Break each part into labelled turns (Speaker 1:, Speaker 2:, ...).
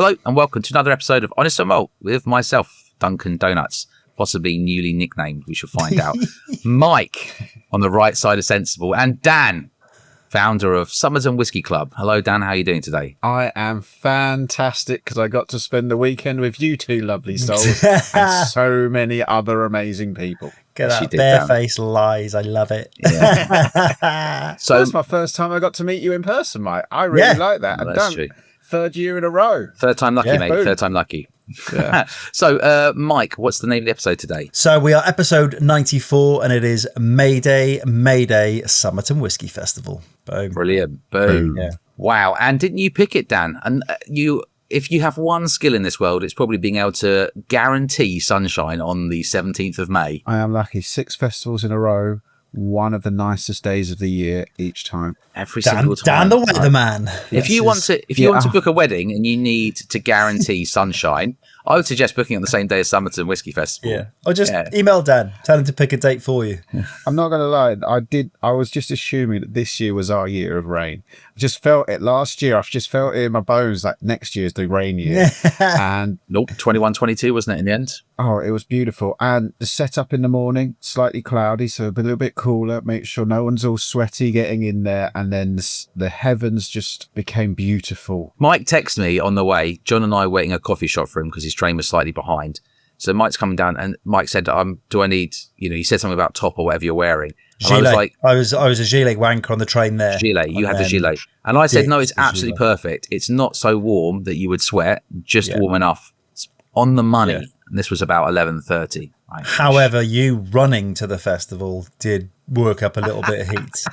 Speaker 1: Hello and welcome to another episode of Honest and Malt with myself, Duncan Donuts, possibly newly nicknamed, we shall find out. Mike on the right side of Sensible, and Dan, founder of Summerton Whisky Club. Hello, Dan. How are you doing today?
Speaker 2: I am fantastic because I got to spend the weekend with you two lovely souls and so many other amazing people.
Speaker 3: Get that barefaced lies. I love it.
Speaker 2: Yeah. So that's my first time I got to meet you in person, Mike. I really like that.
Speaker 1: Well, that's true.
Speaker 2: Third year in a row.
Speaker 1: Third time lucky, mate.
Speaker 2: Boom.
Speaker 1: Third time lucky. Yeah. So, Mike, what's the name of the episode today?
Speaker 3: So we are episode 94, and it is Mayday, Summerton Whisky Festival. Boom.
Speaker 1: Brilliant. Boom.
Speaker 3: Yeah.
Speaker 1: Wow. And didn't you pick it, Dan? And if you have one skill in this world, it's probably being able to guarantee sunshine on the 17th of May.
Speaker 2: I am lucky. 6 festivals in a row. One of the nicest days of the year each time.
Speaker 1: Every single time.
Speaker 3: Dan the weatherman.
Speaker 1: If you want to book a wedding and you need to guarantee sunshine, I would suggest booking on the same day as Summerton Whisky Festival.
Speaker 3: Yeah. Or just email Dan, tell him to pick a date for you.
Speaker 2: I'm not going to lie. I was just assuming that this year was our year of rain. I just felt it last year. I've just felt it in my bones like next year's the rain year. And
Speaker 1: nope, 21-22, wasn't it in the end?
Speaker 2: Oh, it was beautiful. And the setup in the morning, slightly cloudy, so a little bit cooler. Make sure no one's all sweaty getting in there. And then the heavens just became beautiful.
Speaker 1: Mike texted me on the way. John and I were waiting a coffee shop for him because his train was slightly behind. So Mike's coming down and Mike said, do I need, he said something about top or whatever you're wearing. And
Speaker 3: gilet.
Speaker 1: I was like,
Speaker 3: I was a gilet wanker on the train there.
Speaker 1: Gilet, you had the gilet. And I said, no, it's absolutely perfect. It's not so warm that you would sweat, just warm enough. It's on the money. Yeah. And this was about 11:30.
Speaker 3: However, you running to the festival did work up a little bit of heat.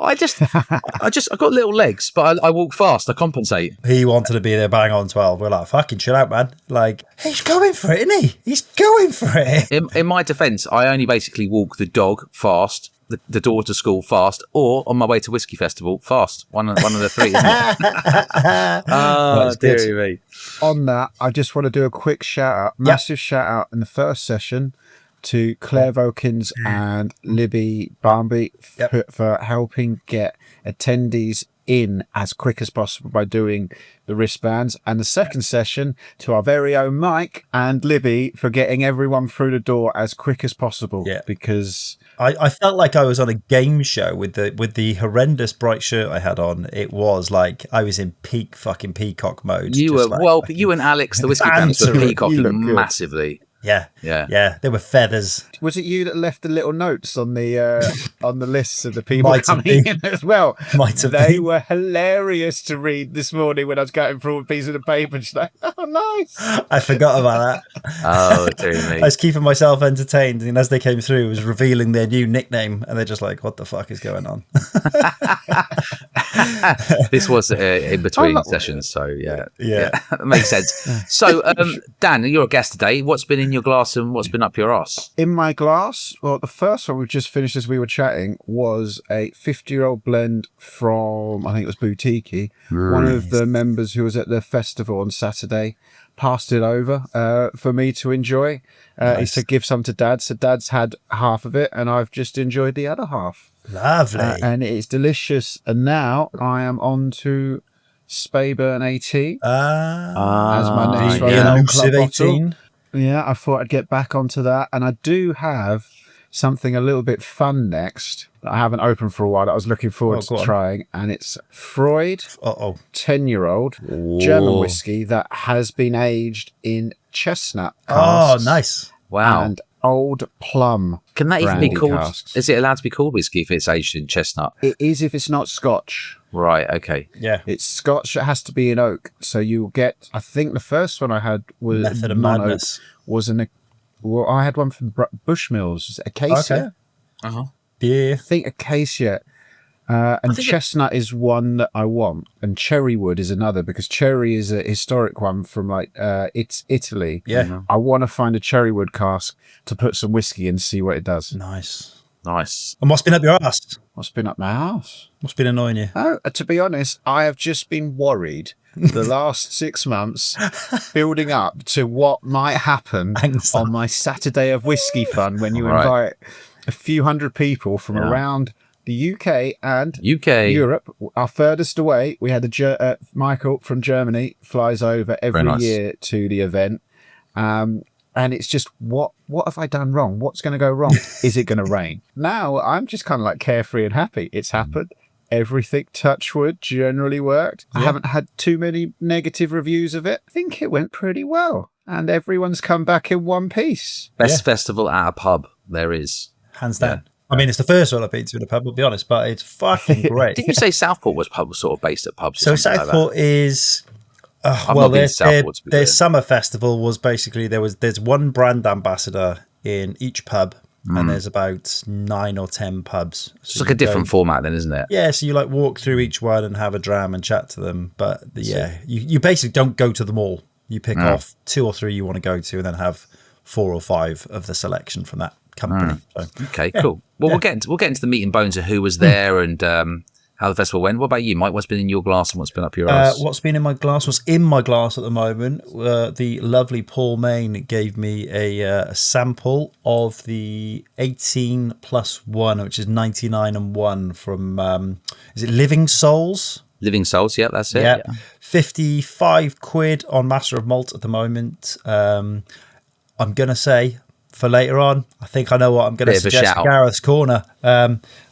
Speaker 1: I got little legs, but I walk fast. I compensate.
Speaker 3: He wanted to be there bang on 12. We're like, fucking chill out, man. Like, he's going for it, isn't he? He's going for it.
Speaker 1: In my defence, I only basically walk the dog fast, the door to school fast, or on my way to Whisky Festival fast. One of the three, isn't it? Oh, dear me.
Speaker 2: On that, I just want to do a quick shout out, massive shout out in the first session to Claire Vokins and Libby Barnby for helping get attendees in as quick as possible by doing the wristbands, and the second session to our very own Mike and Libby for getting everyone through the door as quick as possible. Yeah, because
Speaker 3: I felt like I was on a game show with the horrendous bright shirt I had on. It was like I was in peak fucking peacock mode.
Speaker 1: You were you and Alex, the whiskey pants, were peacocking massively.
Speaker 3: Yeah. There were feathers.
Speaker 2: Was it you that left the little notes on the lists of the people coming in as well? They were hilarious to read this morning when I was going through a piece of the paper. And she's like, "Oh, nice."
Speaker 3: I forgot about that.
Speaker 1: Oh, dear me.
Speaker 3: I was keeping myself entertained, and as they came through, it was revealing their new nickname, and they're just like, "What the fuck is going on?"
Speaker 1: This was in between sessions, so yeah, that makes sense. So, Dan, you're a guest today. What's been in your glass and what's been up your arse?
Speaker 2: In my glass, well, the first one we just finished as we were chatting was a 50-year-old blend from, I think it was Boutique. One of the members who was at the festival on Saturday passed it over for me to enjoy. He said, give some to Dad. So Dad's had half of it and I've just enjoyed the other half.
Speaker 3: Lovely.
Speaker 2: And it's delicious. And now I am on to Speyburn AT as my next club bottle. Yeah, I thought I'd get back onto that. And I do have something a little bit fun next that I haven't opened for a while that I was looking forward to trying. And it's Freud, 10-year-old German whiskey that has been aged in chestnut casks.
Speaker 3: Oh, nice.
Speaker 1: Wow.
Speaker 2: And old plum.
Speaker 1: Can that even be called?
Speaker 2: Casks.
Speaker 1: Is it allowed to be called whiskey if it's aged in chestnut?
Speaker 2: It is if it's not Scotch.
Speaker 1: Right, okay.
Speaker 3: Yeah.
Speaker 2: It's Scotch. It has to be in oak. So you'll get, I think the first one I had was
Speaker 3: Method of Madness.
Speaker 2: I had one from Bushmills. Acacia.
Speaker 3: Okay. Yeah.
Speaker 2: I think Acacia. And chestnut is one that I want. And cherrywood is another, because cherry is a historic one from it's Italy.
Speaker 3: Yeah.
Speaker 2: Mm-hmm. I want to find a cherrywood cask to put some whiskey in and see what it does.
Speaker 3: Nice.
Speaker 1: And
Speaker 3: what's been up your ass?
Speaker 2: What's been up my ass?
Speaker 3: What's been annoying you?
Speaker 2: Oh, to be honest, I have just been worried the last 6 months building up to what might happen on my Saturday of whiskey fun when you invite a few hundred people from around the UK and
Speaker 1: UK.
Speaker 2: Europe are furthest away. We had Michael from Germany flies over every year to the event. And it's just, what have I done wrong? What's going to go wrong? Is it going to rain? Now I'm just kind of like carefree and happy. It's happened. Everything, touch wood, generally worked. I haven't had too many negative reviews of it. I think it went pretty well. And everyone's come back in one piece.
Speaker 1: Best festival at a pub there is.
Speaker 3: Hands down. Yeah. I mean, it's the first one I've been to in a pub, I'll be honest, but it's fucking great.
Speaker 1: Did you say Southport was sort of based at pubs?
Speaker 3: So Southport is... their summer festival was basically there's one brand ambassador in each pub, and there's about 9 or 10 pubs. So
Speaker 1: it's like a different format then, isn't it?
Speaker 3: Yeah, so you like walk through each one and have a dram and chat to them. But you basically don't go to them all. You pick off 2 or 3 you want to go to, and then have 4 or 5 of the selection from that company. So,
Speaker 1: okay, cool. Well, we'll get into the meat and bones of who was there and how the festival went. What about you, Mike? What's been in your glass and what's been up your ass?
Speaker 3: What's been in my glass? What's in my glass at the moment? The lovely Paul Main gave me a sample of the 18+1, which is 99 and 1 from, is it Living Souls?
Speaker 1: Living Souls, yeah, that's it.
Speaker 3: Yeah. 55 quid on Master of Malt at the moment. I'm going to say, for later on, I think I know what I'm going to suggest for Gareth's Corner.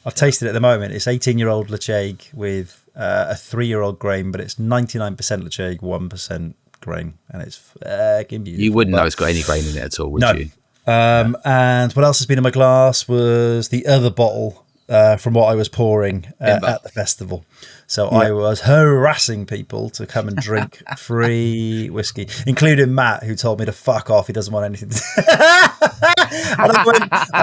Speaker 3: I've tasted it at the moment. It's 18-year-old Lecheg with a 3-year-old grain, but it's 99% Lecheg, 1% grain, and it's fucking beautiful.
Speaker 1: You wouldn't know it's got any grain in it at all, would you?
Speaker 3: And what else has been in my glass was the other bottle from what I was pouring at the festival. So I was harassing people to come and drink free whiskey, including Matt, who told me to fuck off. He doesn't want anything to and I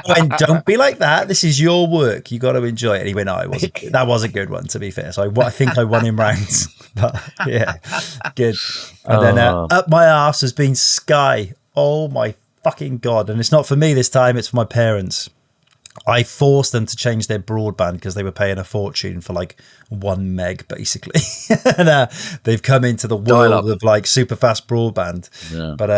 Speaker 3: went, don't be like that. This is your work. You got to enjoy it. And he went, no, that was a good one, to be fair. So I think I won him rounds. But yeah, good. And then up my arse has been Sky. Oh my fucking God. And it's not for me this time. It's for my parents. I forced them to change their broadband because they were paying a fortune for like 1 meg basically. And they've come into the world of like super fast broadband. Yeah. But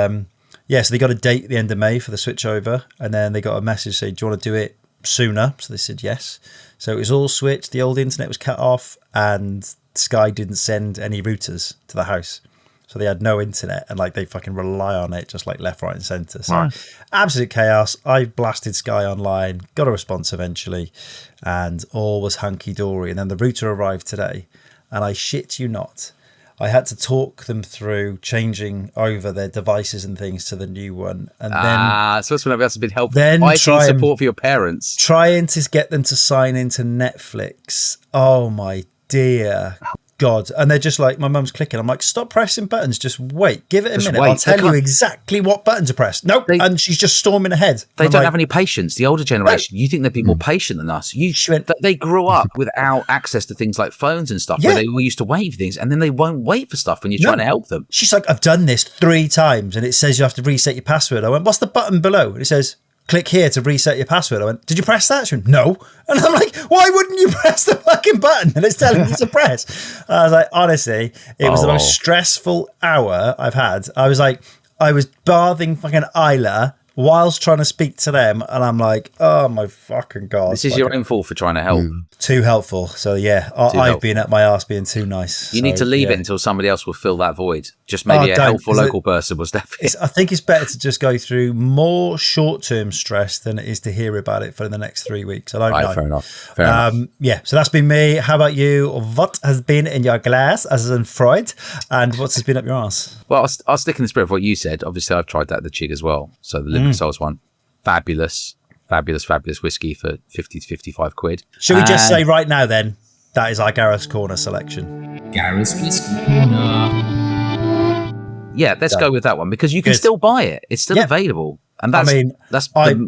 Speaker 3: so they got a date at the end of May for the switch over, and then they got a message saying, do you want to do it sooner? So they said yes. So it was all switched. The old internet was cut off, and Sky didn't send any routers to the house. So they had no internet, and like they fucking rely on it just like left, right and centre. So absolute chaos. I blasted Sky online, got a response eventually, and all was hunky-dory. And then the router arrived today, and I shit you not, I had to talk them through changing over their devices and things to the new one. And then
Speaker 1: so that's when that's been helpful. Then IT support for your parents.
Speaker 3: Trying to get them to sign into Netflix. Oh my dear God. And they're just like, my mum's clicking. I'm like, stop pressing buttons. Just wait. Give it a minute. I'll tell you exactly what buttons are pressed. Nope. And she's just storming ahead.
Speaker 1: They don't have any patience. The older generation, you think they'd be more patient than us. They grew up without access to things like phones and stuff, where they all used to wait for things, and then they won't wait for stuff when you're trying to help them.
Speaker 3: She's like, I've done this 3 times, and it says you have to reset your password. I went, what's the button below? And it says, click here to reset your password. I went, did you press that? She went, no. And I'm like, why wouldn't you press the fucking button that it's telling you to press? I was like, honestly, it was the most stressful hour I've had. I was like, I was bathing fucking Isla whilst trying to speak to them, and I'm like, oh my fucking God.
Speaker 1: This is your own fault for trying to help.
Speaker 3: Too helpful. So yeah, I've been at my arse being too nice.
Speaker 1: You need to leave it until somebody else will fill that void. Just maybe a helpful local person will step in.
Speaker 3: I think it's better to just go through more short-term stress than it is to hear about it for the next 3 weeks. I don't know.
Speaker 1: Fair enough.
Speaker 3: Yeah, so that's been me. How about you? What has been in your glass, as in Freud, and what's been up your arse?
Speaker 1: Well, I'll stick in the spirit of what you said. Obviously, I've tried that at the Chig as well. So the Living Souls one, fabulous whiskey for 50 to 55 quid.
Speaker 3: Should we just say right now then, that is our Gareth's Corner selection.
Speaker 4: Gareth's Whiskey Corner.
Speaker 1: Yeah, let's go with that one, because you can still buy it. It's still available. And that's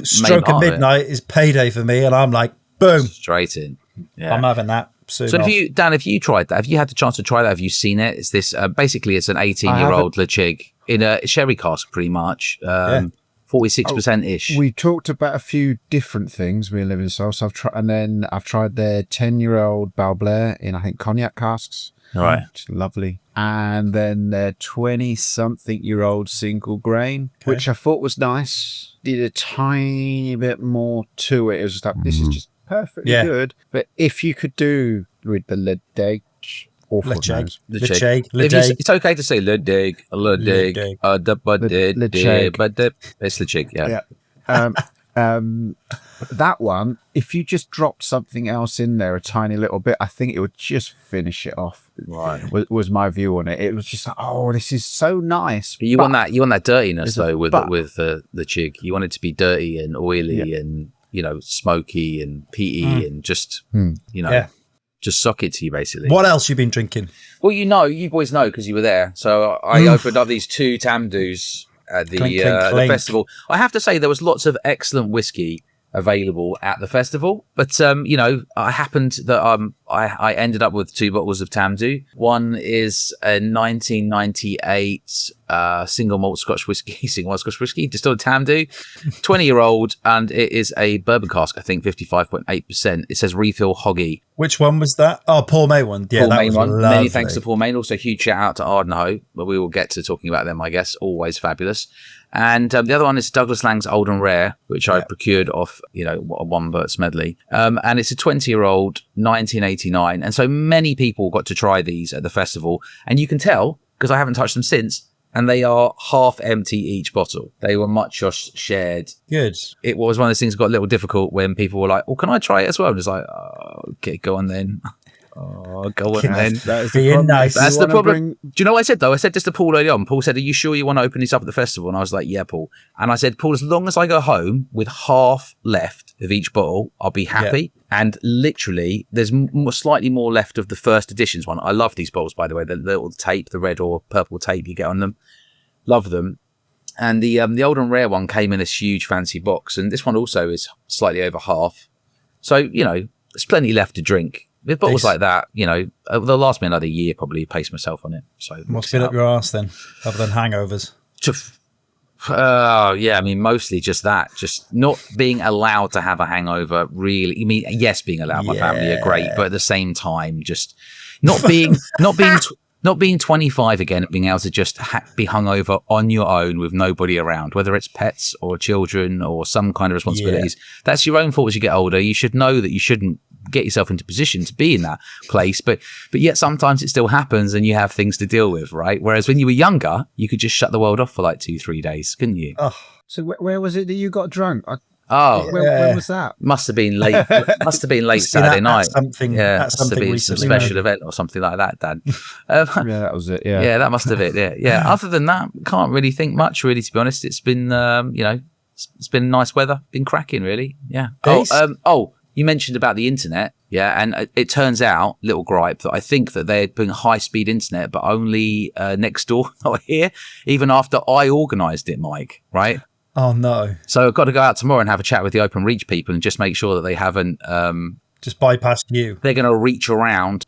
Speaker 3: stroke of midnight is payday for me, and I'm like, boom.
Speaker 1: Straight in. Yeah.
Speaker 3: I'm having that. So
Speaker 1: have you tried that? Have you had the chance to try that? Have you seen it? It's this basically it's an 18-year-old Lechig in a sherry cask, pretty much. 46% ish.
Speaker 2: We talked about a few different things. We live in Souls. I've tried their 10-year-old Balblair in, I think, cognac casks.
Speaker 1: Right.
Speaker 2: Which is lovely. And then their 20-something-year-old single grain, which I thought was nice. Did a tiny bit more to it. It was just like, this is just perfectly good. But if you could do with the Ledeg, awful names.
Speaker 1: It's okay to say Ledeg, but it's Ledeg,
Speaker 2: yeah. That one, if you just dropped something else in there a tiny little bit, I think it would just finish it off.
Speaker 1: Right,
Speaker 2: was my view on it. It was just like, oh, this is so nice.
Speaker 1: But you want that dirtiness though with the chig. You want it to be dirty and oily and smoky and peaty and just just suck it to you basically.
Speaker 3: What else you been drinking?
Speaker 1: Well, you boys know because you were there. So I opened up these 2 Tamdus at the the festival. I have to say there was lots of excellent whiskey available at the festival, but I happened that I ended up with 2 bottles of Tamdu. One is a 1998 single malt Scotch whiskey distilled Tamdu, 20-year-old, and it is a bourbon cask, I think 55.8%. It says refill hoggy.
Speaker 3: Which one was that? Oh, Paul May one. Yeah,
Speaker 1: Paul
Speaker 3: that
Speaker 1: May
Speaker 3: was
Speaker 1: one.
Speaker 3: lovely.
Speaker 1: Many thanks to Paul May. Also, huge shout out to Ardnahoe, but we will get to talking about them, I guess. Always fabulous. And the other one is Douglas Lang's Old and Rare, which I procured off, a One Burt's medley. And it's a 20-year-old, 1989. And so many people got to try these at the festival. And you can tell, because I haven't touched them since, and they are half empty each bottle. They were much just shared.
Speaker 3: Good.
Speaker 1: It was one of those things that got a little difficult when people were like, "Oh, can I try it as well?" I was like, "Oh, okay, go on then." Oh, go on then.
Speaker 3: That's the
Speaker 1: problem. Do you know what I said though? I said this to Paul early on. Paul said, "Are you sure you want to open this up at the festival?" And I was like, "Yeah, Paul." And I said, "Paul, as long as I go home with half left of each bottle, I'll be happy." Yeah. And literally, there's slightly more left of the first editions one. I love these bottles, by the way. The little tape, the red or purple tape you get on them. Love them. And the Old and Rare one came in this huge fancy box, and this one also is slightly over half. So there's plenty left to drink. With bottles like that, they'll last me another year probably. Pace myself on it. So
Speaker 3: what's been up your arse then, other than hangovers?
Speaker 1: Yeah, I mean mostly just that, just not being allowed to have a hangover. Really, I mean, yes, being allowed. My family are great, but at the same time, just not being 25 again, being able to just be hungover on your own with nobody around, whether it's pets or children or some kind of responsibilities. That's your own fault as you get older. You should know that you shouldn't get yourself into position to be in that place, but yet sometimes it still happens and you have things to deal with, right? Whereas when you were younger, you could just shut the world off for like 2-3 days, couldn't you?
Speaker 2: Oh. So where was it that you got drunk?
Speaker 1: When
Speaker 2: was that?
Speaker 1: Must have been late. Saturday night.
Speaker 3: Something.
Speaker 1: Must have been some special event or something like that, Dad.
Speaker 2: Yeah, that was it. Yeah,
Speaker 1: that must have it. Yeah. Other than that, can't really think much. Really, to be honest, it's been it's been nice weather, been cracking. Really, yeah. You mentioned about the internet, and it turns out, little gripe, that I think that they're doing high-speed internet, but only next door, not here, even after I organised it, Mike, right?
Speaker 3: Oh, no.
Speaker 1: So I've got to go out tomorrow and have a chat with the Open Reach people and just make sure that they haven't...
Speaker 3: just bypassed you.
Speaker 1: They're going to reach around.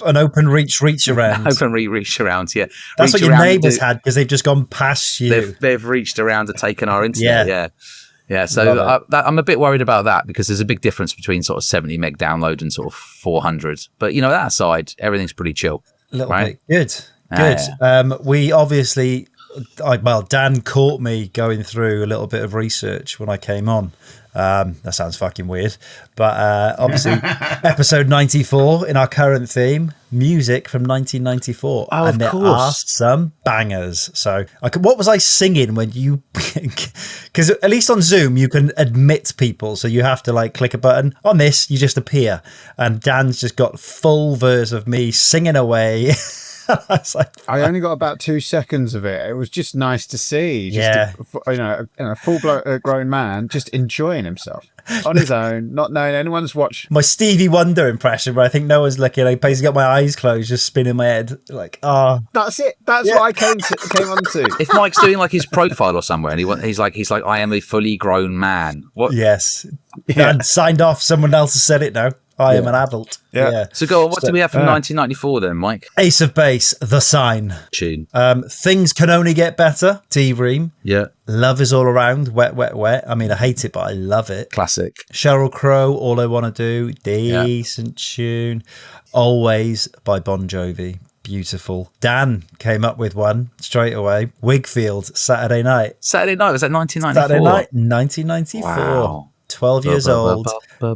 Speaker 3: An open reach around.
Speaker 1: Open reach around, yeah.
Speaker 3: That's what your neighbours had, because they've just gone past you.
Speaker 1: They've reached around and taken our internet, Yeah, so I'm a bit worried about that because there's a big difference between sort of 70 meg download and sort of 400. But, that aside, everything's pretty chill.
Speaker 3: A little bit. Good. We obviously... Dan caught me going through a little bit of research when I came on. That sounds fucking weird. But obviously, episode 94 in our current theme, music from 1994.
Speaker 2: Oh,
Speaker 3: and
Speaker 2: of course.
Speaker 3: There are some bangers. So what was I singing when you... Because at least on Zoom, you can admit people. So you have to click a button. On this, you just appear. And Dan's just got full verse of me singing away.
Speaker 2: I only got about 2 seconds of it. It was just nice to see. A full grown man just enjoying himself on his own, not knowing anyone's watched.
Speaker 3: My Stevie Wonder impression, where I think no one's looking. I basically got my eyes closed, just spinning my head,
Speaker 2: That's it. That's what I came on to.
Speaker 1: If Mike's doing his profile or somewhere, and he's like, I am a fully grown man. What?
Speaker 3: Yes, Dan signed off. Someone else has said it now. I am an adult. Yeah.
Speaker 1: So go on. What do we have from 1994 then, Mike?
Speaker 3: Ace of Base, The Sign.
Speaker 1: Tune.
Speaker 3: Things Can Only Get Better, T-Ream.
Speaker 1: Yeah.
Speaker 3: Love Is All Around, Wet, Wet, Wet. I mean, I hate it, but I love it.
Speaker 1: Classic.
Speaker 3: Sheryl Crow, All I Want to Do. Decent tune. Always by Bon Jovi. Beautiful. Dan came up with one straight away. Wigfield, Saturday Night.
Speaker 1: Saturday Night, was that 1994?
Speaker 3: Saturday Night, 1994.
Speaker 1: Wow.
Speaker 3: 12 years old,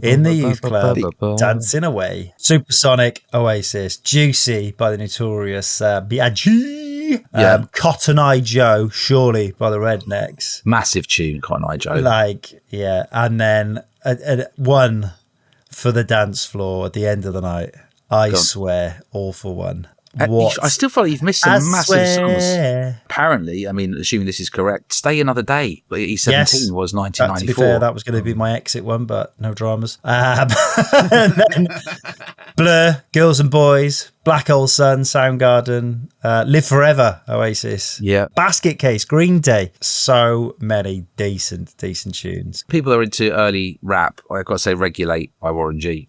Speaker 3: in the youth club, dancing away. Supersonic, Oasis, Juicy by the notorious B.I.G. Cotton Eye Joe, Surely by the Rednecks.
Speaker 1: Massive tune, Cotton Eye Joe.
Speaker 3: And then one for the dance floor at the end of the night. I swear, All for One. What?
Speaker 1: I still feel like you've missed some massive songs. Apparently, I mean, assuming this is correct, Stay Another Day, E17 was 1994.
Speaker 3: To be fair, that was going to be my exit one, but no dramas. And then Blur, Girls and Boys, Black Hole Sun, Soundgarden, Live Forever, Oasis.
Speaker 1: Yeah.
Speaker 3: Basket Case, Green Day. So many decent tunes.
Speaker 1: People are into early rap. I've got to say Regulate by Warren G.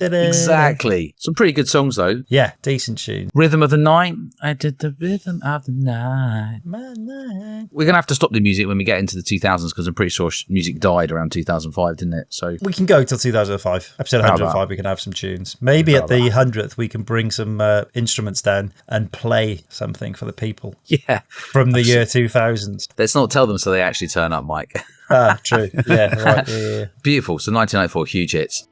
Speaker 1: Exactly. Some pretty good songs, though.
Speaker 3: Yeah, decent tunes.
Speaker 1: Rhythm of the Night. I did the rhythm of the night. We're going to have to stop the music when we get into the 2000s because I'm pretty sure music died around 2005, didn't it? So
Speaker 3: we can go till 2005. Episode 105, we can have some tunes. Maybe at the 100th, we can bring some instruments down and play something for the people.
Speaker 1: Yeah.
Speaker 3: From the year 2000.
Speaker 1: Let's not tell them so they actually turn up, Mike.
Speaker 3: True. Yeah, right. Yeah.
Speaker 1: Beautiful. So 1994, huge hits.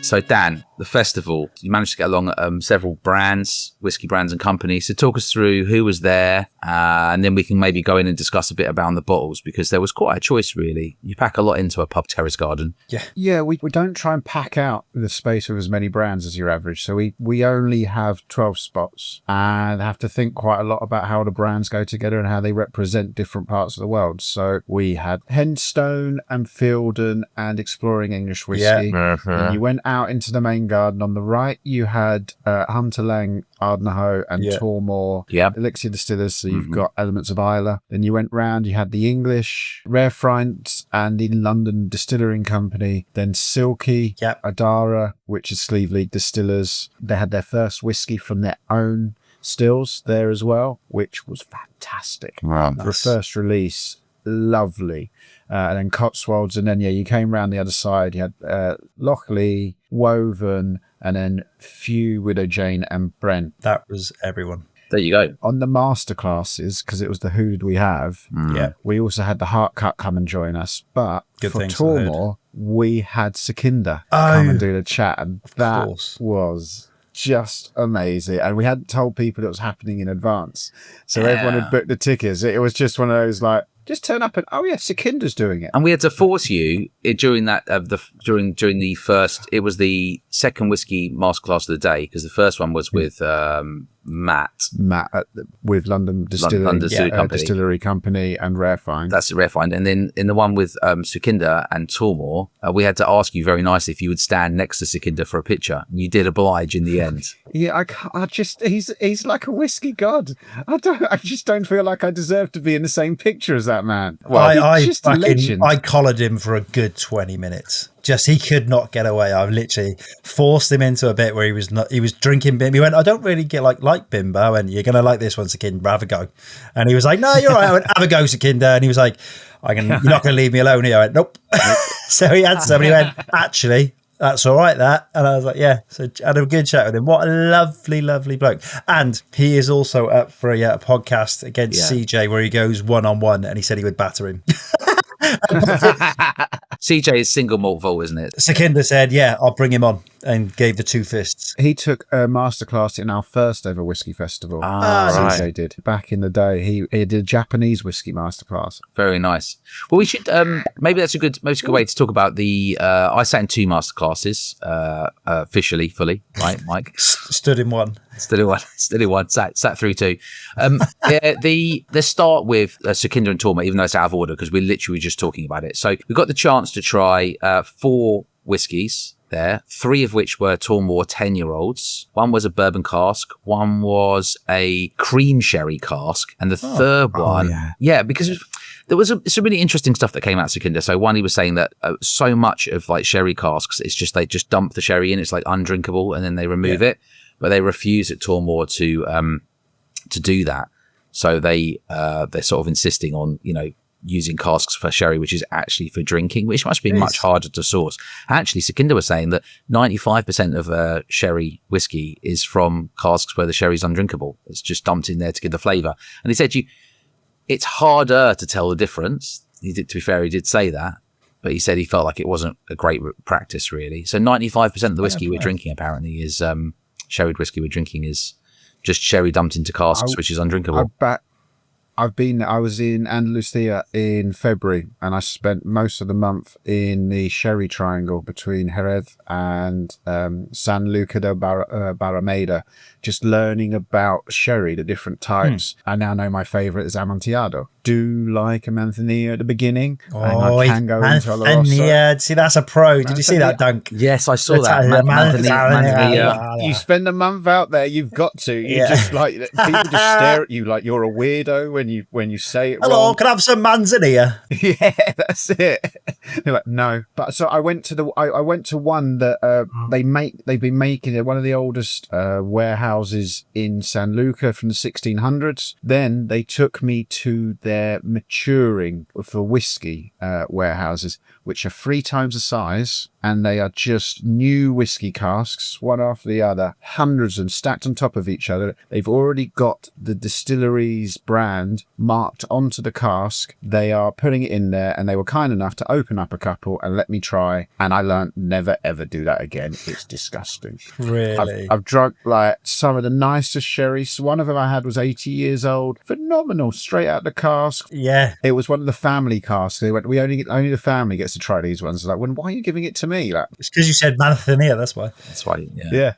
Speaker 1: So Dan, the festival, you managed to get along several brands, whiskey brands and companies. So talk us through who was there, and then we can maybe go in and discuss a bit about the bottles, because there was quite a choice, really. You pack a lot into a pub terrace garden.
Speaker 2: Yeah, we don't try and pack out the space with as many brands as your average. So we only have 12 spots and have to think quite a lot about how the brands go together and how they represent different parts of the world. So we had Henstone and Fielden and Exploring English Whiskey.
Speaker 1: Yeah.
Speaker 2: And you went out into the main garden. On the right, you had Hunter Lang, Ardnahoe and Tormore, Elixir Distillers. So you've got elements of Islay. Then you went round, you had the English, Rare Front and in London Distilling Company. Then Silky, Adara, which is Sleeve League Distillers. They had their first whiskey from their own stills there as well, which was fantastic.
Speaker 1: Wow.
Speaker 2: For first release, lovely. And then Cotswolds, and then you came round the other side. You had Lochley, Woven, and then Few, Widow Jane, and Brent.
Speaker 3: That was everyone.
Speaker 1: There you go.
Speaker 2: On the masterclasses, because it was the Who Did We Have, we also had the Heart Cut come and join us. But for Tormore, we had Sekinder come and do the chat, and that was just amazing. And we hadn't told people it was happening in advance, so everyone had booked the tickets. It was just one of those like, just turn up and Sekinder's doing it.
Speaker 1: And we had to force you during that during the first. It was the second whiskey masterclass of the day, because the first one was with Matt with London Distillery Company and Rare Find. That's the Rare Find. And then in the one with Sekinder and Tormore, we had to ask you very nicely if you would stand next to Sekinder for a picture. And you did oblige in the end.
Speaker 2: Yeah, he's like a whiskey god. I just don't feel like I deserve to be in the same picture as that man.
Speaker 3: Well, I collared him for a good 20 minutes. He could not get away. I literally forced him into a bit where he was drinking bimbo. He went, I don't really get like bimbo, and you're going to like this one, Sekinder, have a go. And he was like, no, you're all right. I went, have a go, Sekinder. And he was like, you're not going to leave me alone here. I went, nope. So he had somebody went, actually, that's all right, that. And I was like, yeah. So I had a good chat with him. What a lovely, lovely bloke. And he is also up for a podcast against CJ where he goes one-on-one, and he said he would batter him.
Speaker 1: CJ is single malt vol, isn't it?
Speaker 3: Sekinder said, I'll bring him on, and gave the two fists.
Speaker 2: He took a masterclass in our first ever whiskey festival. CJ did. Back in the day, he did a Japanese whiskey masterclass.
Speaker 1: Very nice. Well, we should, maybe that's a good way to talk about the, I sat in 2 masterclasses, officially, fully, right, Mike?
Speaker 3: Stood in one.
Speaker 1: Sat through 2. Let's start with Sekinder and Tormore, even though it's out of order, because we're literally just talking about it. So we got the chance to try 4 whiskies there, 3 of which were Tormore 10-year-olds. One was a bourbon cask, one was a cream sherry cask, and the third one, because there was some really interesting stuff that came out of Sekinder. So one, he was saying that so much of like sherry casks, it's just they just dump the sherry in, it's like undrinkable, and then they remove it. But they refuse at Tormore to do that. So they're sort of insisting on, using casks for sherry, which is actually for drinking, which must be much harder to source. Actually, Sekinder was saying that 95% of sherry whiskey is from casks where the sherry's undrinkable. It's just dumped in there to get the flavour. And he said It's harder to tell the difference. To be fair, he did say that, but he said he felt like it wasn't a great practice, really. So 95% of the whiskey we're drinking apparently is sherried whiskey we're drinking is just sherry dumped into casks, which is undrinkable.
Speaker 2: I was in Andalusia in February, and I spent most of the month in the sherry triangle between Jerez and San Luca de Barrameda, just learning about sherry, the different types. I now know my favourite is Amontillado. Do like a Manzanilla at the beginning, and I can go into Oloroso.
Speaker 3: See, that's a pro. Did you see that, Dunk?
Speaker 1: Yes, I saw that. Manzanilla.
Speaker 2: You spend a month out there, you've got to. You just like people just stare at you like you're a weirdo when you say it.
Speaker 3: Hello,
Speaker 2: wrong.
Speaker 3: can I have some Manzanilla?
Speaker 2: Yeah, that's it. They're like, no. But so I went to one that they've been making it, one of the oldest warehouses in San Luca from the 1600s. Then they took me to their maturing for whiskey warehouses, which are 3 times the size, and they are just new whiskey casks, one after the other, hundreds of them stacked on top of each other. They've already got the distillery's brand marked onto the cask. They are putting it in there, and they were kind enough to open up a couple and let me try, and I learned never ever do that again. It's disgusting.
Speaker 3: Really?
Speaker 2: I've drunk like some of the nicest sherries. One of them I had was 80 years old. Phenomenal, straight out the cask.
Speaker 3: Yeah.
Speaker 2: It was one of the family casks. They went, only the family gets to try these ones. Like, well, why are you giving it to me? Like,
Speaker 3: it's because you said Manzanilla, that's why.
Speaker 1: That's why,
Speaker 2: yeah.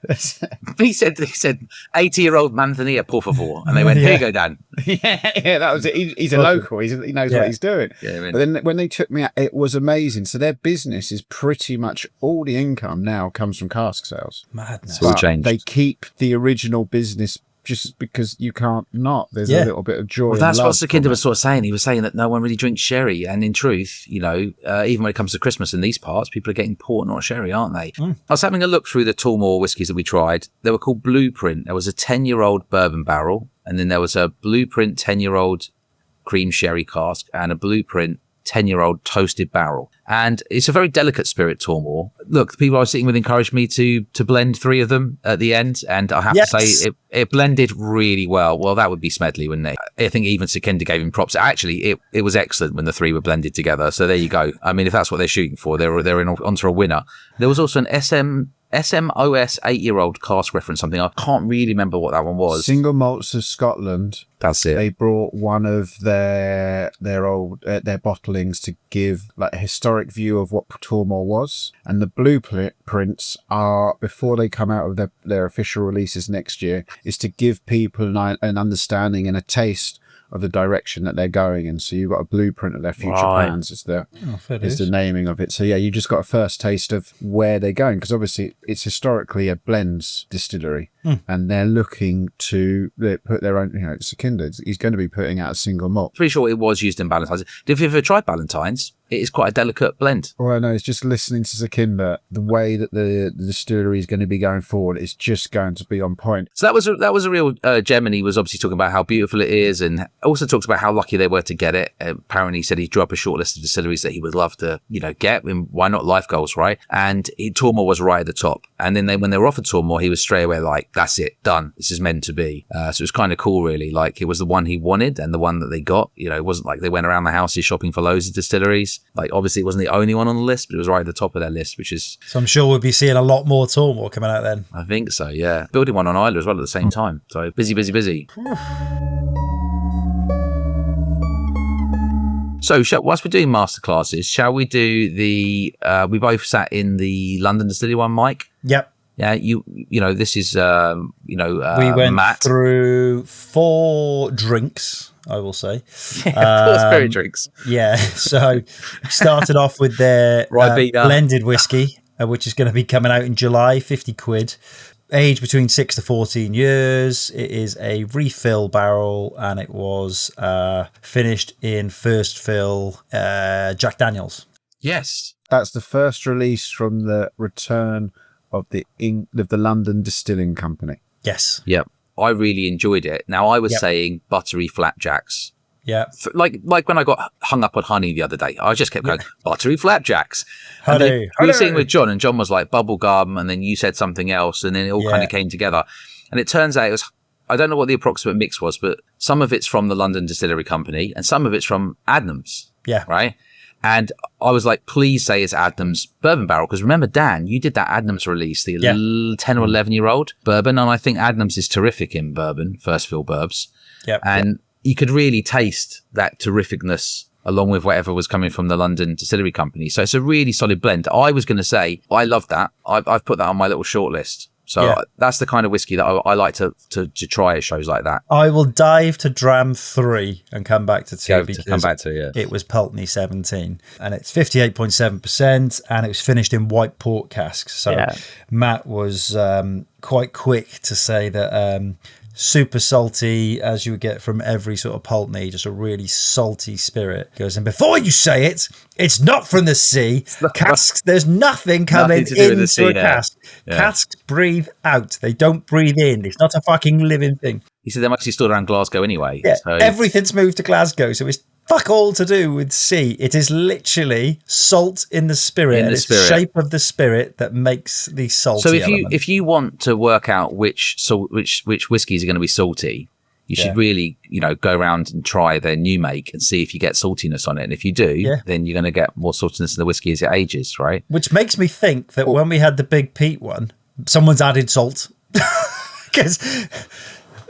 Speaker 1: he said 80-year-old Manzanilla, por favor. And they went, here you go, Dan.
Speaker 2: Yeah, that was it. He's a local. He knows what he's doing.
Speaker 1: Yeah, I mean.
Speaker 2: But then when they took me out, it was amazing. So their business is pretty much all the income now comes from cask sales.
Speaker 3: Madness.
Speaker 1: It's all changed.
Speaker 2: They keep the original business just because you can't not. There's a little bit of joy.
Speaker 1: Well, that's
Speaker 2: and
Speaker 1: what
Speaker 2: love
Speaker 1: Sukinder was sort of saying. He was saying that no one really drinks sherry. And in truth, even when it comes to Christmas in these parts, people are getting port, not sherry, aren't they? I was having a look through the Tullamore whiskies that we tried. They were called Blueprint. There was a 10-year-old bourbon barrel, and then there was a Blueprint 10-year-old cream sherry cask and a Blueprint 10-year-old toasted barrel. And it's a very delicate spirit, Tullamore. Look, the people I was sitting with encouraged me to blend 3 of them at the end, and I have to say it blended really well. Well, that would be Smedley, wouldn't it? I think even Sukinder gave him props. Actually, it was excellent when the 3 were blended together. So there you go. I mean, if that's what they're shooting for, they're onto a winner. There was also an SMOS 8-year-old cask reference, something I can't really remember what that one was.
Speaker 2: Single malts of Scotland.
Speaker 1: That's it.
Speaker 2: They brought one of their old their bottlings to give like a historic view of what Tullamore was, and the blueprints are, before they come out of their official releases next year, is to give people an understanding and a taste of the direction that they're going in. So you've got a blueprint of their future plans. It's the naming of it. So yeah, you just got a first taste of where they're going, because obviously it's historically a blends distillery, and they're looking to put their own. Sukinder, he's going to be putting out a single malt.
Speaker 1: Pretty sure it was used in Ballantines. If you've ever tried Ballantines, it is quite a delicate blend.
Speaker 2: All I know is just listening to Sukinder, the way that the distillery is going to be going forward is just going to be on point.
Speaker 1: So that was a real gem, and he was obviously talking about how beautiful it is, and also talks about how lucky they were to get it. Apparently, he said he drew up a short list of distilleries that he would love to, get. And why not life goals, right? And Tullamore was right at the top. And then when they were offered Tullamore, he was straight away like, "That's it, done. This is meant to be." So it was kind of cool, really. Like, it was the one he wanted and the one that they got. It wasn't like they went around the houses shopping for loads of distilleries. Like, obviously, it wasn't the only one on the list, but it was right at the top of their list, which is...
Speaker 3: So I'm sure we'll be seeing a lot more Tullamore coming out then.
Speaker 1: I think so, yeah. Building one on Isla as well at the same time. So busy. So, whilst we're doing masterclasses, shall we do the... we both sat in the London Distillery one, Mike?
Speaker 3: Yep.
Speaker 1: Yeah, this is,
Speaker 3: we went
Speaker 1: Matt.
Speaker 3: through 4 drinks, I will say.
Speaker 1: 4 spirit drinks.
Speaker 3: Yeah, so started off with their blended whiskey, which is going to be coming out in July, 50 quid. Aged between 6 to 14 years. It is a refill barrel, and it was finished in first fill Jack Daniels.
Speaker 1: Yes.
Speaker 2: That's the first release from the return of the London Distilling Company.
Speaker 3: Yes.
Speaker 1: Yep. I really enjoyed it. Now, I was saying buttery flapjacks.
Speaker 3: Yeah.
Speaker 1: Like when I got hung up on honey the other day, I just kept going, buttery flapjacks.
Speaker 3: Honey.
Speaker 1: We were sitting with John, and John was like bubblegum, and then you said something else, and then it all kind of came together. And it turns out it was I don't know what the approximate mix was, but some of it's from the London Distillery Company and some of it's from Adnams.
Speaker 3: Yeah.
Speaker 1: Right. And I was like, please say it's Adnams bourbon barrel. Because remember, Dan, you did that Adnams release, the 10 or 11-year-old bourbon. And I think Adnams is terrific in bourbon, first fill burbs.
Speaker 3: Yep.
Speaker 1: And you could really taste that terrificness along with whatever was coming from the London Distillery Company. So it's a really solid blend. I was going to say, I love that. I've put that on my little short list. So that's the kind of whiskey that I like to try at shows like that.
Speaker 3: I will dive to Dram 3 and come back to 2 it was Pulteney 17 and it's 58.7% and it was finished in white port casks. So Matt was quite quick to say that super salty, as you would get from every sort of Pulteney, just a really salty spirit. Goes, and before you say it, it's not from the sea. Casks, there's nothing coming into a cask. Yeah. Casks breathe out. They don't breathe in. It's not a fucking living thing.
Speaker 1: He said they're mostly stored around Glasgow anyway.
Speaker 3: Yeah,
Speaker 1: so.
Speaker 3: Everything's moved to Glasgow, so it's fuck all to do with sea. It is literally salt in the spirit, and it's the shape of the spirit that makes the salty.
Speaker 1: So if you want to work out which whiskies are going to be salty, you should really go around and try their new make and see if you get saltiness on it. And if you do, then you're going to get more saltiness in the whiskey as it ages, right?
Speaker 3: Which makes me think that when we had the Big Pete one, someone's added salt because.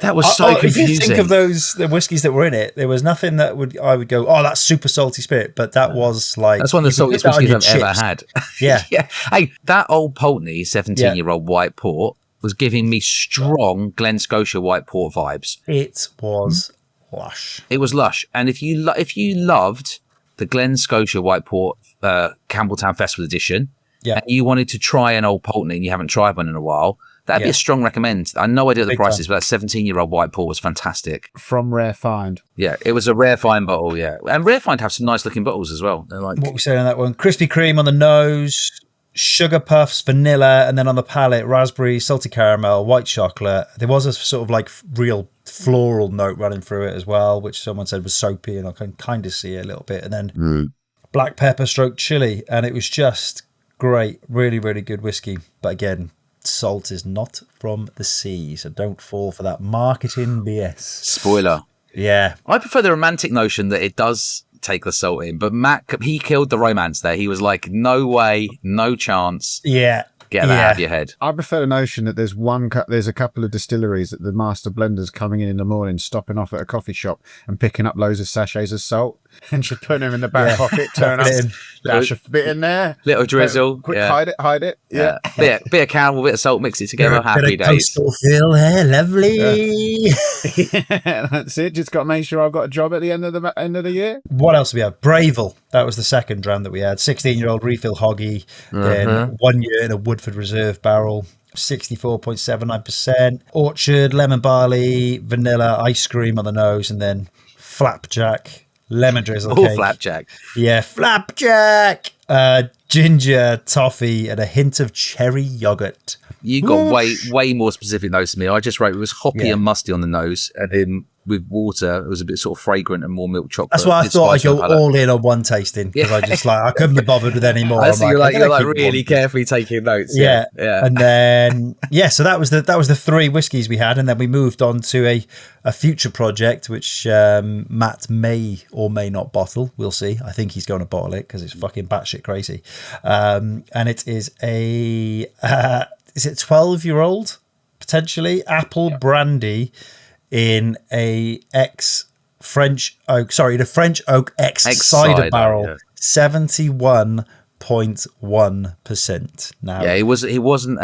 Speaker 1: That was so confusing.
Speaker 3: If you think of the whiskies that were in it, there was nothing that I would go, oh, that's super salty spirit. But that was like...
Speaker 1: That's one of the saltiest whiskies I've ever had.
Speaker 3: Yeah.
Speaker 1: Hey, that old Pulteney 17-year-old white port was giving me strong Glen Scotia white port vibes.
Speaker 3: It was lush.
Speaker 1: It was lush. And if you loved the Glen Scotia white port Campbelltown Festival edition, and you wanted to try an old Pulteney and you haven't tried one in a while... That'd be a strong recommend. I have no idea the prices, but that 17-year-old white port was fantastic.
Speaker 2: From Rare Find.
Speaker 1: Yeah, it was a Rare Find bottle, And Rare Find have some nice-looking bottles as well. They're like...
Speaker 3: What we say on that one? Krispy Kreme on the nose, sugar puffs, vanilla, and then on the palate, raspberry, salty caramel, white chocolate. There was a sort of like real floral note running through it as well, which someone said was soapy, and I can kind of see it a little bit. And then black pepper stroke chili, and it was just great. Really, really good whiskey. But again... salt is not from the sea, so don't fall for that marketing BS.
Speaker 1: Spoiler.
Speaker 3: Yeah.
Speaker 1: I prefer the romantic notion that it does take the salt in, but Matt, he killed the romance there. He was like, no way, no chance.
Speaker 3: Yeah.
Speaker 1: Get that out of your head.
Speaker 2: I prefer the notion that there's a couple of distilleries that the master blender's coming in the morning, stopping off at a coffee shop and picking up loads of sachets of salt and just putting them in the back pocket, turn up, dash a bit in there,
Speaker 1: little drizzle,
Speaker 2: quick hide it. Yeah.
Speaker 1: Bit of caramel, bit of salt, mix it together. Happy days.
Speaker 3: Coastal feel, lovely.
Speaker 2: That's it. Just got to make sure I've got a job at the end of the year.
Speaker 3: What else do we have? Bravel. That was the second dram that we had. 16-year-old refill hoggy. Then 1 year in a Woodford Reserve barrel. 64.79%. Orchard, lemon barley, vanilla, ice cream on the nose, and then flapjack, lemon drizzle cake.
Speaker 1: Flapjack.
Speaker 3: Yeah, flapjack. Ginger, toffee, and a hint of cherry yogurt.
Speaker 1: You got way more specific notes than me. I just wrote it was hoppy and musty on the nose, and then with water, it was a bit sort of fragrant and more milk chocolate.
Speaker 3: That's why I thought I'd go all in on one tasting, because I couldn't be bothered with any more.
Speaker 1: So you're like really carefully taking notes. Yeah.
Speaker 3: And then so that was the three whiskies we had, and then we moved on to a future project which Matt may or may not bottle. We'll see. I think he's going to bottle it because it's fucking batshit crazy. And it is is it 12-year-old potentially apple brandy in a French oak X cider barrel, 71.1%. Now,
Speaker 1: it wasn't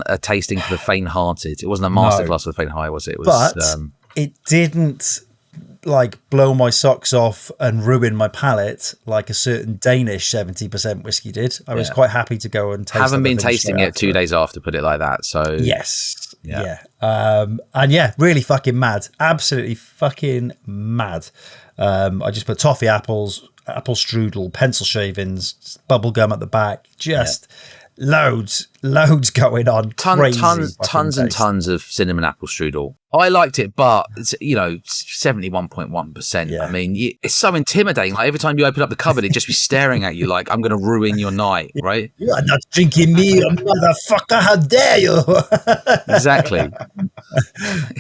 Speaker 1: a tasting for the faint-hearted. It wasn't a masterclass for the faint-hearted, was it? It was,
Speaker 3: but it didn't like blow my socks off and ruin my palate like a certain Danish 70% whiskey did. I was quite happy to go and taste.
Speaker 1: Haven't been tasting it 2 days after, put it like that. So
Speaker 3: yes, and really fucking mad, absolutely fucking mad. I just put toffee apples, apple strudel, pencil shavings, bubble gum at the back, just loads loads going on. Crazy
Speaker 1: tons and tons of cinnamon apple strudel. I liked it, but it's, 71.1%.
Speaker 3: Yeah.
Speaker 1: I mean, it's so intimidating. Like every time you open up the cupboard, it'd just be staring at you like, I'm going to ruin your night, right?
Speaker 3: You are not drinking me, you motherfucker. How dare you?
Speaker 1: Exactly.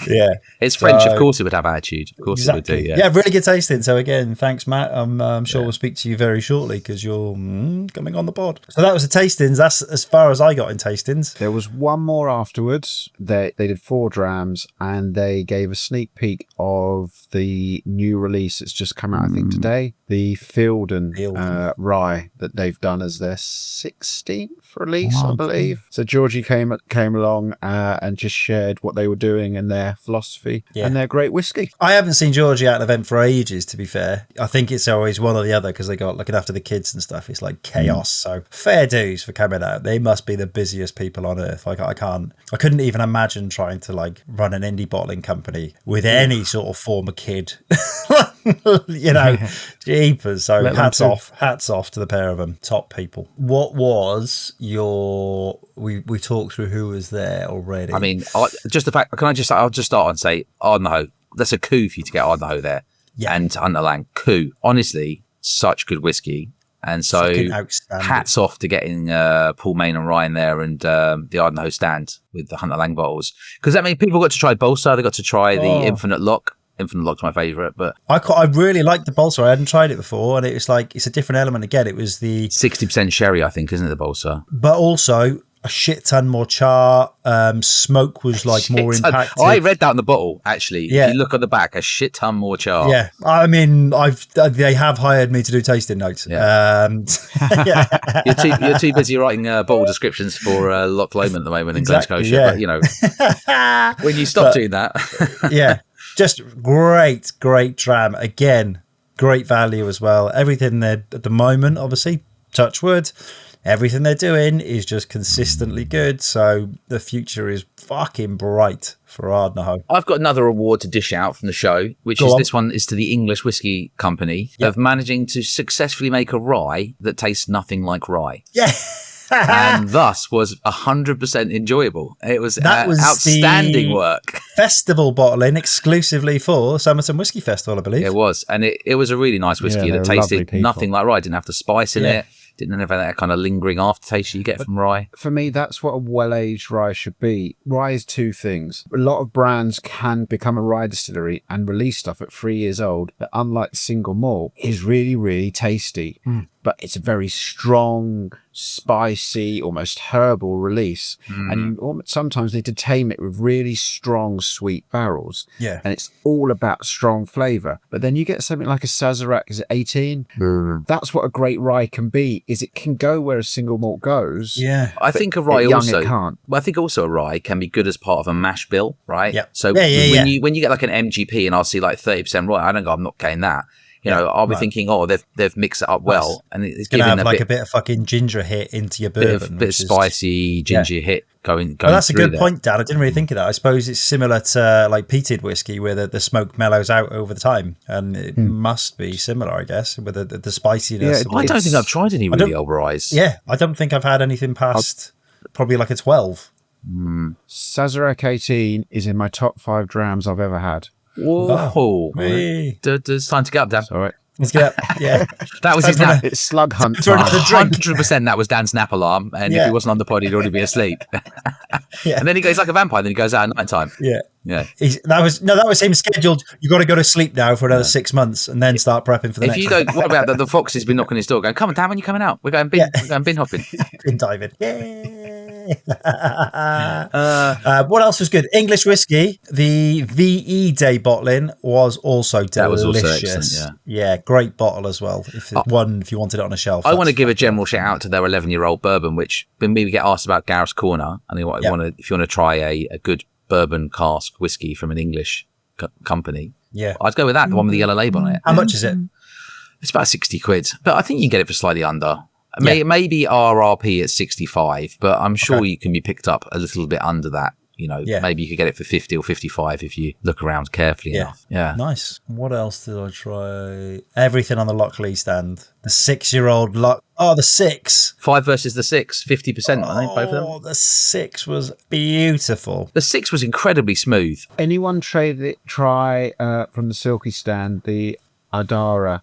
Speaker 3: Yeah.
Speaker 1: It's French, of course it would have attitude. Of course it would do,
Speaker 3: Yeah, really good tasting. So again, thanks, Matt. I'm sure we'll speak to you very shortly because you're coming on the pod. So that was the tastings. That's as far as I got in tastings.
Speaker 2: There was one more afterwards. They did 4 drams and they gave a sneak peek of the new release that's just come out, I think, today. The Fielden rye that they've done as their 16th release, I believe. So Georgie came along and just shared what they were doing and their philosophy and their great whiskey.
Speaker 3: I haven't seen Georgie at an event for ages, to be fair. I think it's always one or the other because they got looking after the kids and stuff. It's like chaos. So fair dues for coming out. They must be the busiest people on earth. Like I couldn't even imagine trying to like run an indie bottling company with any sort of former kid. Jeepers. So hats off to the pair of them. Top people. What was your... We talked through who was there already.
Speaker 1: I mean, just the fact... I'll just start and say, Ardnahoe. That's a coup for you to get Ardnahoe there. Yeah. And Hunterlang. Coup. Honestly, such good whiskey. And so hats off to getting Paul Main and Ryan there and the Ardnahoe stand with the Hunterlang bottles. Because that means people got to try Bolsa. They got to try the Infinite Lock. Infinite Lock's my favourite, but
Speaker 3: I really liked the Bolsa. I hadn't tried it before, and it was like it's a different element again. It was the
Speaker 1: 60% sherry, I think, isn't it, the Bolsa?
Speaker 3: But also a shit ton more char. Smoke was like more impacted.
Speaker 1: I read that in the bottle actually. Yeah. If you look at the back, a shit ton more char.
Speaker 3: Yeah, I mean, they have hired me to do tasting notes.
Speaker 1: Yeah. You're too busy writing bottle descriptions for Loch Lomond at the moment in Glen Scotia. But when you stop doing that,
Speaker 3: just great dram again. Great value as well. Everything there at the moment, obviously, touch wood. Everything they're doing is just consistently good. So the future is fucking bright for Ardnahoe.
Speaker 1: I've got another award to dish out from the show, which this one is to the English Whiskey Company of managing to successfully make a rye that tastes nothing like rye.
Speaker 3: Yeah.
Speaker 1: And thus was 100% enjoyable. It was outstanding work.
Speaker 3: Festival bottling exclusively for Summerton Whisky Festival, I believe.
Speaker 1: It was. And it was a really nice whiskey that tasted nothing like rye. Didn't have the spice in it. Didn't have that kind of lingering aftertaste you get from rye.
Speaker 2: For me, that's what a well-aged rye should be. Rye is 2 things. A lot of brands can become a rye distillery and release stuff at 3 years old that, unlike single malt, is really, really tasty. But it's a very strong, spicy, almost herbal release. And you sometimes need to tame it with really strong, sweet barrels.
Speaker 3: Yeah.
Speaker 2: And it's all about strong flavour. But then you get something like a Sazerac, is it 18? That's what a great rye can be, is it can go where a single malt goes.
Speaker 3: Yeah.
Speaker 1: I think a rye also...
Speaker 2: it can't.
Speaker 1: Well, I think also a rye can be good as part of a mash bill, right?
Speaker 3: Yeah.
Speaker 1: So when you get like an MGP and I'll see like 30% rye, I don't go, I'm not getting that. I'll be thinking, they've mixed it up well, and it's giving
Speaker 3: a bit of fucking ginger hit into your bourbon,
Speaker 1: bit of spicy ginger hit going.
Speaker 3: Well, that's a good
Speaker 1: there.
Speaker 3: point, Dan. I didn't really think of that. I suppose it's similar to like peated whiskey, where the smoke mellows out over the time, and it must be similar, I guess, with the spiciness.
Speaker 1: Yeah, I don't think I've tried any really old ryes.
Speaker 3: Yeah, I don't think I've had anything past probably like a 12.
Speaker 2: Sazerac 18 is in my top 5 drams I've ever had.
Speaker 1: Whoa! It's time to get up, Dan.
Speaker 2: All right.
Speaker 3: Let's get up. Yeah,
Speaker 1: that was his nap.
Speaker 2: It's slug hunt.
Speaker 1: 100%. That was Dan's nap alarm, and if he wasn't on the pod, he'd already be asleep. And then he goes like a vampire. Then he goes out at night time.
Speaker 3: Yeah.
Speaker 1: That
Speaker 3: was him scheduled. You got to go to sleep now for another 6 months, and then start prepping for the next.
Speaker 1: If you go, what about the fox has been knocking his door, going, "Come on, Dan, when you coming out? We're going bin hopping,
Speaker 3: bin diving." What else was good? English whiskey. The VE Day bottling was also delicious.
Speaker 1: That was also excellent.
Speaker 3: Yeah, great bottle as well. If you wanted it on a shelf.
Speaker 1: I want to give a general shout out to their 11-year-old bourbon, which when we get asked about Gareth's Corner, and if you want to try a good bourbon cask whiskey from an English company, I'd go with that. The one with the yellow label on it.
Speaker 3: How much is it?
Speaker 1: It's about 60 quid, but I think you can get it for slightly under. Maybe RRP at 65, but I'm sure you can be picked up a little bit under that maybe you could get it for 50 or 55 if you look around carefully enough. Yeah.
Speaker 3: Nice. What else did I try? Everything on the Lockley stand. The 6-year-old Lock. Oh, the 6.
Speaker 1: 5 versus the 6, 50%, I think, both of them.
Speaker 3: Oh, the 6 was beautiful.
Speaker 1: The 6 was incredibly smooth.
Speaker 2: Anyone try from the Silky stand the Adara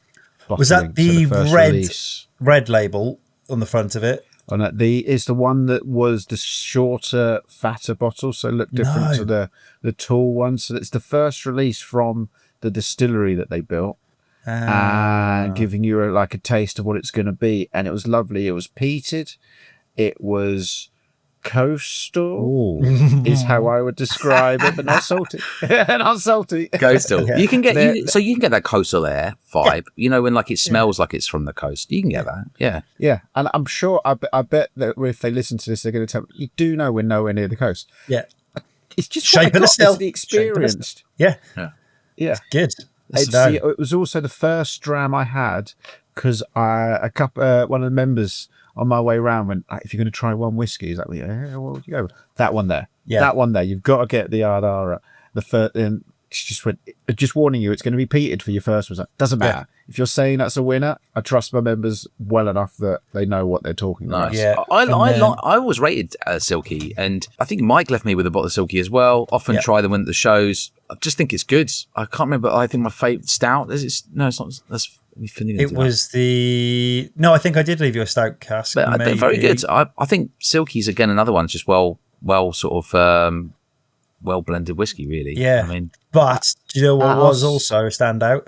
Speaker 2: bottling?
Speaker 3: Was that the
Speaker 2: red
Speaker 3: release? Red label on the front of it?
Speaker 2: And is the one that was the shorter, fatter bottle, so looked different to the tall one. So it's the first release from the distillery that they built, and giving you a taste of what it's going to be. And it was lovely. It was peated. It was coastal, is how I would describe it, but not salty. Not salty.
Speaker 1: Coastal. You can get that coastal air vibe. When it smells like it's from the coast. You can get that. Yeah.
Speaker 2: Yeah, and I'm sure. I bet that if they listen to this, they're going to tell me, you do know we're nowhere near the coast.
Speaker 3: Yeah.
Speaker 2: It's just
Speaker 3: shape of the still.
Speaker 2: The experienced.
Speaker 3: Yeah.
Speaker 2: Yeah.
Speaker 3: Good.
Speaker 2: It was also the first dram I had because one of the members on my way around went, if you're going to try one whiskey, he's like, what would you go with? That one there. Yeah. That one there. You've got to get the Ardara. The first, and she just went, just warning you, it's going to be peated for your first one. Doesn't matter. If you're saying that's a winner, I trust my members well enough that they know what they're talking about.
Speaker 1: Yeah. I always rated Silky, and I think Mike left me with a bottle of Silky as well. Often try them at the shows. I just think it's good. I can't remember. I think my favourite stout. It's not. That's
Speaker 3: it was the I think I did leave you a stout cask.
Speaker 1: But they're very good. I think Silky's again another one. Just well sort of well blended whiskey, really.
Speaker 3: Yeah. But do you know what was also a standout?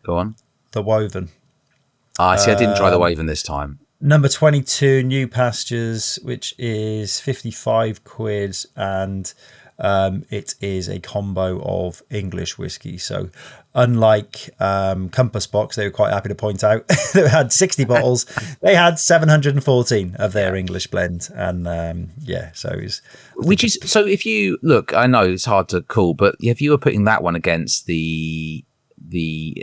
Speaker 1: Go on.
Speaker 3: The Woven.
Speaker 1: I didn't try the Woven this time.
Speaker 3: Number 22, New Pastures, which is 55 quid, and it is a combo of English whiskey. So unlike Compass Box, they were quite happy to point out they had 60 bottles. They had 714 of their English blend. And so it was...
Speaker 1: So if you look, I know it's hard to call, but if you were putting that one against the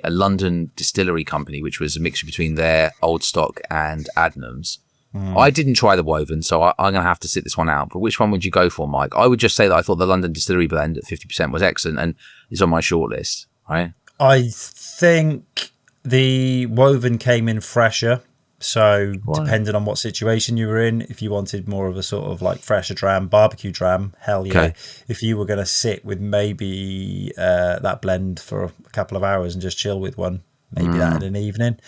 Speaker 1: London distillery company, which was a mixture between their old stock and Adnams, I didn't try the Woven, so I'm going to have to sit this one out. But which one would you go for, Mike? I would just say that I thought the London distillery blend at 50% was excellent and is on my shortlist. Right?
Speaker 3: I think the Woven came in fresher. So depending on what situation you were in, if you wanted more of a sort of fresher dram, barbecue dram, hell yeah. Okay. If you were going to sit with maybe that blend for a couple of hours and just chill with one, maybe that in an evening.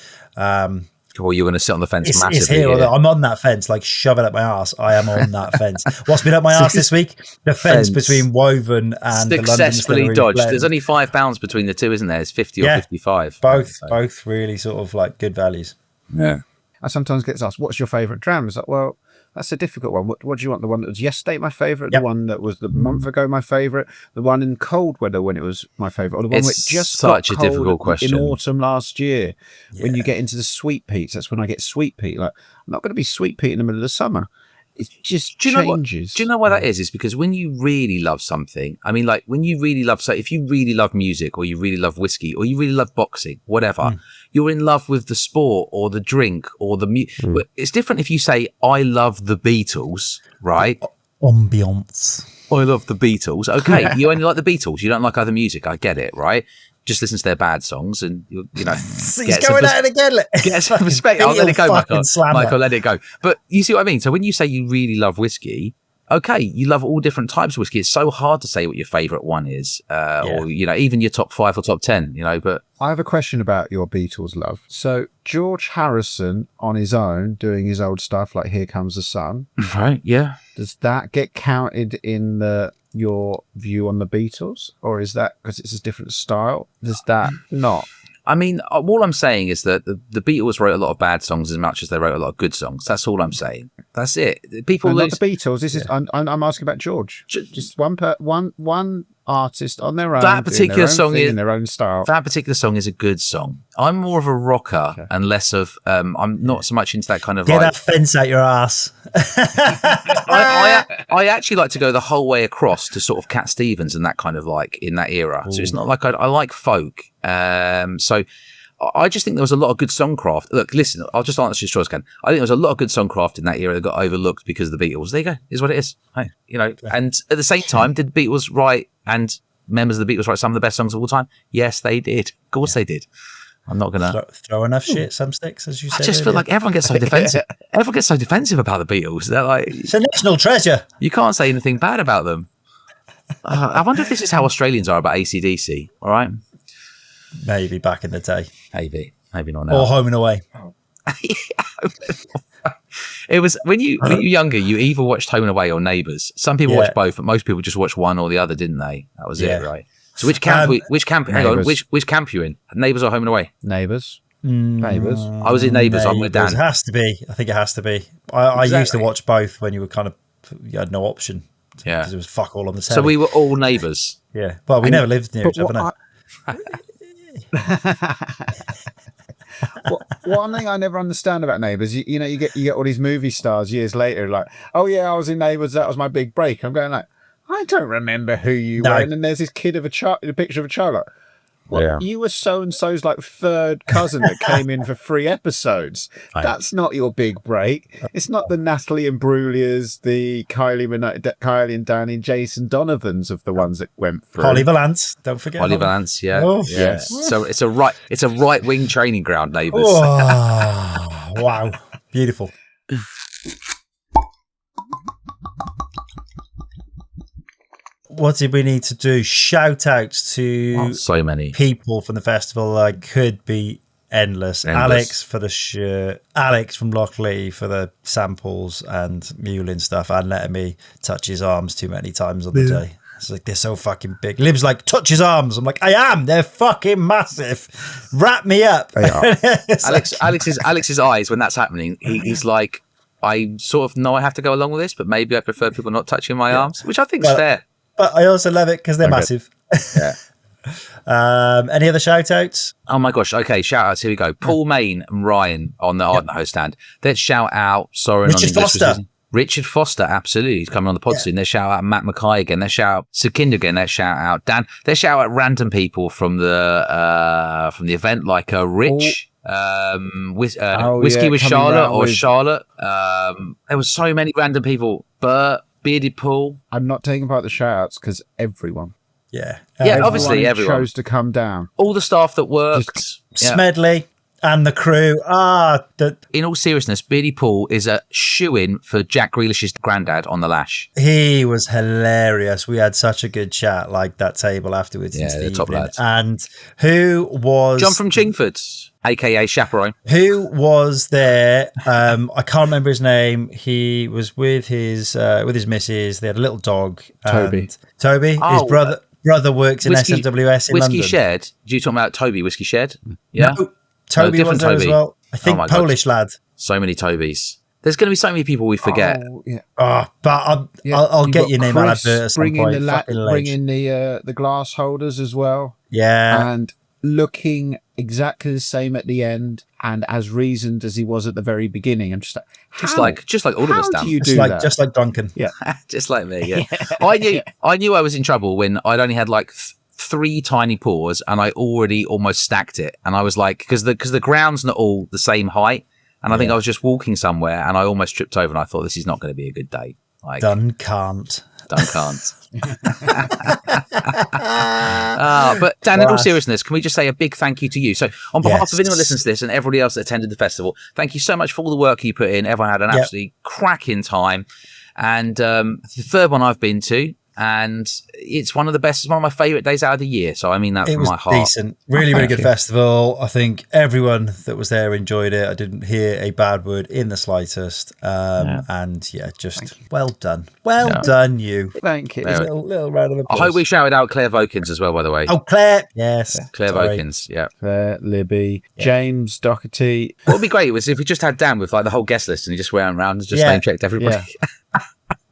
Speaker 1: Well, you're going to sit on the fence massively.
Speaker 3: It's here. I'm on that fence, shove it up my arse. I am on that fence. What's been up my arse this week? The fence between Woven and
Speaker 1: successfully
Speaker 3: the
Speaker 1: dodged.
Speaker 3: blend.
Speaker 1: There's only £5 between the two, isn't there? It's 50 or 55.
Speaker 3: Both really sort of good values.
Speaker 2: Yeah. I sometimes get asked, what's your favourite dram? It's well, that's a difficult one. What do you want? The one that was yesterday my favourite, the one that was the month ago my favourite, the one in cold weather when it was my favourite, or the one that just
Speaker 1: such
Speaker 2: got
Speaker 1: a difficult question.
Speaker 2: In autumn last year. When you get into the sweet peats, that's when I get sweet peat. I'm not going to be sweet peat in the middle of the summer. It just changes.
Speaker 1: Do you know why that is? It's because when you really love something, when you really love, if you really love music or you really love whiskey or you really love boxing, whatever, you're in love with the sport or the drink or the music. It's different if you say, I love the Beatles, right?
Speaker 3: Ambiance.
Speaker 1: I love the Beatles. Okay, you only like the Beatles. You don't like other music. I get it, right? Just listen to their bad songs and,
Speaker 3: He's going at it again.
Speaker 1: Get some respect. I'll let it go, Michael, let it go. But you see what I mean? So when you say you really love whiskey, okay, you love all different types of whiskey. It's so hard to say what your favourite one is or, even your top 5 or top 10, but...
Speaker 2: I have a question about your Beatles love. So George Harrison on his own doing his old stuff like Here Comes the Sun.
Speaker 1: Right, yeah.
Speaker 2: Does that get counted in your view on the Beatles, or is that because it's a different style? Does that not?
Speaker 1: All I'm saying is that the Beatles wrote a lot of bad songs as much as they wrote a lot of good songs. That's all I'm saying. That's it. People
Speaker 2: not the Beatles. This is I'm asking about George. Just one artist on their own.
Speaker 1: That particular song is
Speaker 2: in their own style.
Speaker 1: That particular song is a good song. I'm more of a rocker and less of. I'm not so much into that kind of.
Speaker 3: Get that fence out your ass.
Speaker 1: I actually like to go the whole way across to sort of Cat Stevens and that kind of in that era. Ooh. So it's not like I like folk. So I just think there was a lot of good songcraft. Look, listen, I'll just answer your choice, Ken. I think there was a lot of good songcraft in that era that got overlooked because of the Beatles. There you go. Is what it is. Hey, and at the same time, did the Beatles write and members of the Beatles write some of the best songs of all time? Yes, they did. Of course they did. I'm not going to
Speaker 3: throw enough shit, some sticks, as you said.
Speaker 1: I just feel like everyone gets so defensive. Everyone gets so defensive about the Beatles. They're like,
Speaker 3: it's a national treasure.
Speaker 1: You can't say anything bad about them. I wonder if this is how Australians are about AC/DC. All right.
Speaker 3: Maybe back in the day.
Speaker 1: Maybe not now.
Speaker 3: Or Home and Away.
Speaker 1: It was when you were younger, you either watched Home and Away or Neighbours. Some people watched both, but most people just watched one or the other, didn't they? That was it, right? So which camp? Which camp are you in? Neighbours or Home and Away?
Speaker 2: Neighbours. Neighbours.
Speaker 1: I was in Neighbours. I'm with Dan.
Speaker 3: It has to be. I think it has to be. I used to watch both when you had no option.
Speaker 1: Yeah,
Speaker 3: because it was fuck all on the telly.
Speaker 1: So we were all neighbours.
Speaker 3: Yeah, well, we never lived near each other. No.
Speaker 2: One thing I never understand about Neighbours, you get all these movie stars years later, like, oh yeah, I was in Neighbours, that was my big break. I'm going like, I don't remember who you were. And then there's this kid of a picture of a child, like, you were so and so's like third cousin that came in for 3 episodes. That's not your big break. It's not the Natalie Imbruglias, the Kylie and Danny, Jason Donovans of the ones that went through.
Speaker 3: Holly Valance, don't forget.
Speaker 1: Holly Valance, yeah.
Speaker 3: Oh,
Speaker 1: yeah. So it's a right wing training ground, Neighbours.
Speaker 3: Oh, wow, beautiful. What did we need to do? Shout outs to
Speaker 1: so many
Speaker 3: people from the festival. Could be endless. Alex for the shirt, Alex from Lockley for the samples and mule and stuff, and letting me touch his arms too many times on the day. It's like, they're so fucking big. Lib's like, touch his arms. I'm like, I am. They're fucking massive. Wrap me up.
Speaker 2: They are.
Speaker 1: Alex's eyes when that's happening. He's like, I sort of know I have to go along with this, but maybe I prefer people not touching my arms, which I think is fair.
Speaker 3: But I also love it because they're massive.
Speaker 1: Yeah.
Speaker 3: Any other shout outs?
Speaker 1: Oh my gosh. Okay, shout outs. Here we go. Paul Main and Ryan on the host stand. Let's shout out Soren
Speaker 3: Richard Foster.
Speaker 1: Richard Foster, absolutely. He's coming on the pod soon. Let's shout out Matt Mackay again. Let's shout out Sukinder again. Let's shout out Dan. Let's shout out random people from the event, like Rich. Whiskey with Charlotte or Charlotte. There was so many random people. Bert, Bearded Paul.
Speaker 2: I'm not taking part of the shout-outs because everyone.
Speaker 1: Yeah, obviously everyone
Speaker 2: chose to come down.
Speaker 1: All the staff that worked.
Speaker 3: Smedley and the crew.
Speaker 1: In all seriousness, Bearded Paul is a shoo-in for Jack Grealish's granddad on the Lash.
Speaker 3: He was hilarious. We had such a good chat, like that table afterwards.
Speaker 1: Yeah, the top lads.
Speaker 3: And who was...
Speaker 1: John from Chingford, a.k.a. Chaperone.
Speaker 3: Who was there? I can't remember his name. He was with his missus. They had a little dog.
Speaker 2: Toby.
Speaker 3: His brother works in SMWS in
Speaker 1: Whiskey
Speaker 3: London.
Speaker 1: Shed. Do you talking about Toby Whiskey Shed? Yeah.
Speaker 3: No, Toby was there as well. I think Polish lad.
Speaker 1: So many Tobys. There's going to be so many people we forget.
Speaker 3: But I'll get your name on advert at some
Speaker 2: bring
Speaker 3: point.
Speaker 2: In the glass holders as well.
Speaker 3: Yeah.
Speaker 2: And looking exactly the same at the end and as reasoned as he was at the very beginning. I'm just like,
Speaker 1: just like all of us, Dan.
Speaker 2: Do you do that?
Speaker 3: Just like Duncan.
Speaker 2: Yeah.
Speaker 1: Just like me. Yeah. I knew I was in trouble when I'd only had like 3 tiny pours and I already almost stacked it. And I was like, because the ground's not all the same height. And I think I was just walking somewhere and I almost tripped over and I thought, this is not going to be a good day. Like,
Speaker 3: Done can't.
Speaker 1: But Dan, in all seriousness, can we just say a big thank you to you? So on behalf of anyone listening to this and everybody else that attended the festival, thank you so much for all the work you put in. Everyone had an absolutely cracking time. And the third one I've been to, and it's one of the best. It's one of my favourite days out of the year. So I mean that from my heart.
Speaker 3: Decent, really good festival. I think everyone that was there enjoyed it. I didn't hear a bad word in the slightest. And just well done, done, you.
Speaker 2: Thank you.
Speaker 3: Little round of applause.
Speaker 1: I hope we shouted out Claire Vokins as well. By the way,
Speaker 3: Claire, yes,
Speaker 1: Claire Vokins,
Speaker 2: Claire, Libby, James Doherty.
Speaker 1: What would be great was if we just had Dan with like the whole guest list and he just went around and just name checked everybody. Yeah.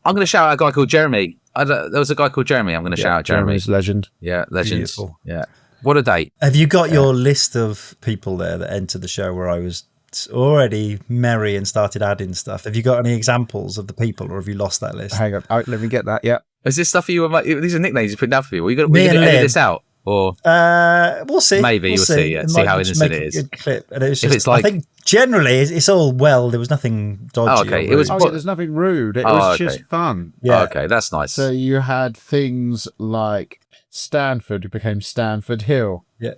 Speaker 1: I'm going to shout out a guy called Jeremy. There was a guy called Jeremy. I'm going to shout out Jeremy.
Speaker 2: Jeremy's legend.
Speaker 1: Yeah, legend.
Speaker 3: Beautiful.
Speaker 1: Yeah. What a date.
Speaker 3: Have you got your list of people there that entered the show where I was already merry and started adding stuff? Have you got any examples of the people or have you lost that list?
Speaker 2: Hang on. Let me get that. Yeah.
Speaker 1: Is this stuff these are nicknames you put down for people? You got to edit this out. Or
Speaker 3: we'll see.
Speaker 1: Maybe you'll see. Yeah. See how innocent it is.
Speaker 3: Good clip. And it was
Speaker 1: if
Speaker 3: just,
Speaker 1: it's like,
Speaker 3: I think generally it's all well. There was nothing dodgy.
Speaker 1: Oh, okay. It was.
Speaker 2: There's nothing rude. It was just fun.
Speaker 3: Yeah.
Speaker 1: Oh, okay, that's nice.
Speaker 2: So you had things like Stanford became Stanford Hill.
Speaker 3: Yeah.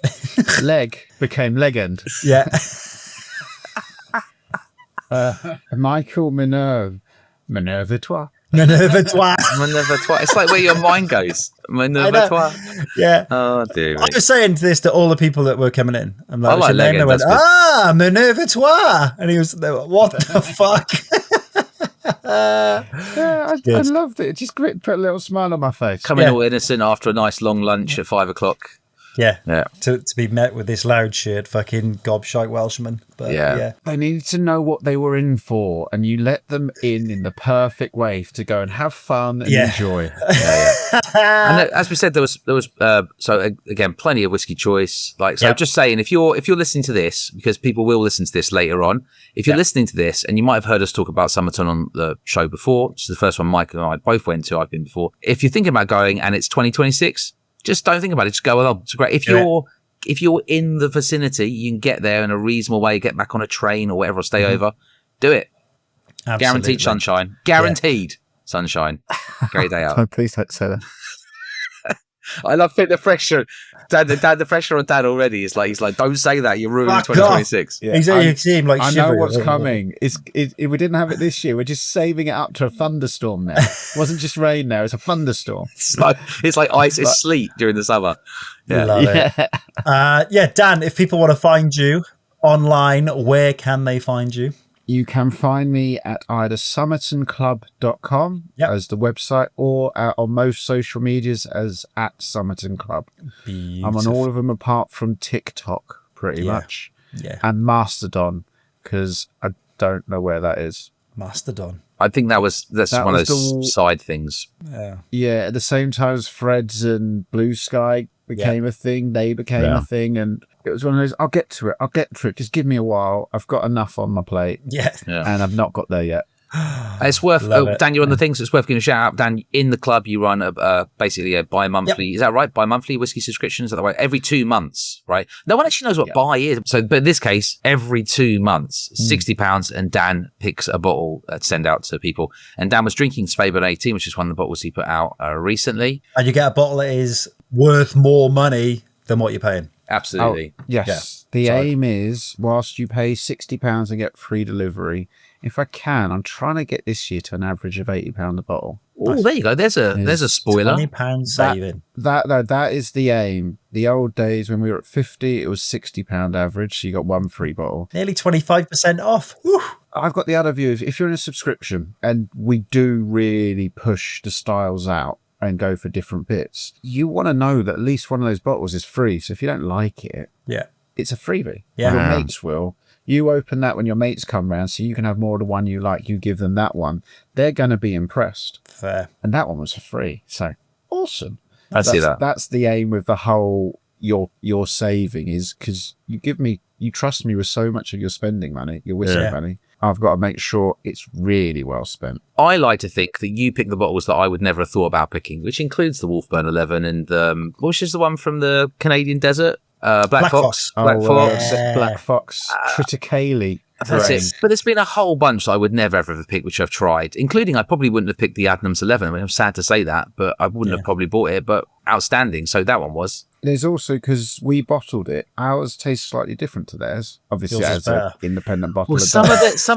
Speaker 2: Leg became Legend.
Speaker 3: Yeah.
Speaker 2: Michael Minerve toi.
Speaker 3: Minerve toi.
Speaker 1: Minerve toi. It's like where your mind goes. Minerve toi.
Speaker 3: Yeah.
Speaker 1: Oh dear.
Speaker 3: I was saying this to all the people that were coming in. I'm like,
Speaker 1: I like Legend.
Speaker 3: They went, Minerve toi. And he was, what the fuck?
Speaker 2: I loved it. It just put a little smile on my face.
Speaker 1: Coming all innocent after a nice long lunch at 5 o'clock.
Speaker 3: Yeah.
Speaker 1: Yeah.
Speaker 3: To be met with this loud shit fucking gobshite Welshman. But yeah.
Speaker 2: They needed to know what they were in for, and you let them in the perfect way to go and have fun and enjoy.
Speaker 1: And as we said, there was so again, plenty of whiskey choice. Just saying, if you're listening to this, because people will listen to this later on, if you're listening to this and you might have heard us talk about Summerton on the show before, which is the first one Mike and I both went to, I've been before. If you're thinking about going and it's 2026, just don't think about it. Just go along. It's great. If you're in the vicinity, you can get there in a reasonable way, get back on a train or whatever, or stay over. Do it.
Speaker 3: Absolutely.
Speaker 1: Guaranteed sunshine. Guaranteed sunshine. Great day out.
Speaker 2: Oh, please don't say that.
Speaker 1: I love the pressure. Dad, the pressure on Dad already is like, he's like, don't say that. You're ruining 2026.
Speaker 3: Yeah. You see him like
Speaker 2: I
Speaker 3: shivering.
Speaker 2: know what's coming. We didn't have it this year. We're just saving it up to a thunderstorm now. It wasn't just rain now. It's a thunderstorm.
Speaker 1: It's like ice. It's sleet during the summer. Yeah.
Speaker 3: Love it. Dan, if people want to find you online, where can they find you?
Speaker 2: You can find me at either summertonclub.com as the website, or on most social medias as at Summerton Club.
Speaker 3: Beautiful.
Speaker 2: I'm on all of them apart from TikTok, pretty much.
Speaker 3: Yeah.
Speaker 2: And Mastodon, because I don't know where that is.
Speaker 3: Mastodon.
Speaker 1: I think that's one of those side things.
Speaker 2: Yeah. At the same time as Threads and Blue Sky became a thing, they became a thing, and it was one of those, I'll get to it. Just give me a while. I've got enough on my plate.
Speaker 3: Yeah.
Speaker 2: And I've not got there yet.
Speaker 1: It's worth, Dan, you're on the things, it's worth giving a shout out. Dan, in the club, you run basically a bi-monthly, is that right? Bi-monthly whiskey subscription, is that right? Every 2 months, right? No one actually knows what bi is. So, but in this case, every 2 months, £60, and Dan picks a bottle to send out to people. And Dan was drinking Summerton 18, which is one of the bottles he put out recently.
Speaker 3: And you get a bottle that is worth more money than what you're paying.
Speaker 1: Absolutely.
Speaker 2: Yes. The aim is, whilst you pay £60 and get free delivery, if I can, I'm trying to get this year to an average of £80 a bottle.
Speaker 1: Oh, there you go. There's a spoiler.
Speaker 3: £20 saving.
Speaker 2: That is the aim. The old days when we were at 50, it was £60 average. So you got one free bottle.
Speaker 3: Nearly 25% off. Woo.
Speaker 2: I've got the other view. If you're in a subscription, and we do really push the styles out and go for different bits, you want to know that at least one of those bottles is free. So if you don't like it, it's a freebie.
Speaker 3: Yeah.
Speaker 2: Your mates will. You open that when your mates come round, so you can have more of the one you like. You give them that one. They're going to be impressed.
Speaker 3: Fair.
Speaker 2: And that one was for free. So awesome.
Speaker 1: I see that.
Speaker 2: That's the aim with the whole your saving, is because you trust me with so much of your spending money, your whiskey money. I've got to make sure it's really well spent.
Speaker 1: I like to think that you pick the bottles that I would never have thought about picking, which includes the Wolfburn 11 and which is the one from the Canadian desert? Black Fox. Black Fox.
Speaker 2: Black Fox. Triticale.
Speaker 1: That's it. But there's been a whole bunch that I would never ever have picked, which I've tried, including I probably wouldn't have picked the Adnams 11. I mean, I'm sad to say that, but I wouldn't have probably bought it, but outstanding. So that one was.
Speaker 2: There's also, because we bottled it, ours tastes slightly different to theirs. Obviously, as an independent bottle.
Speaker 1: Well, some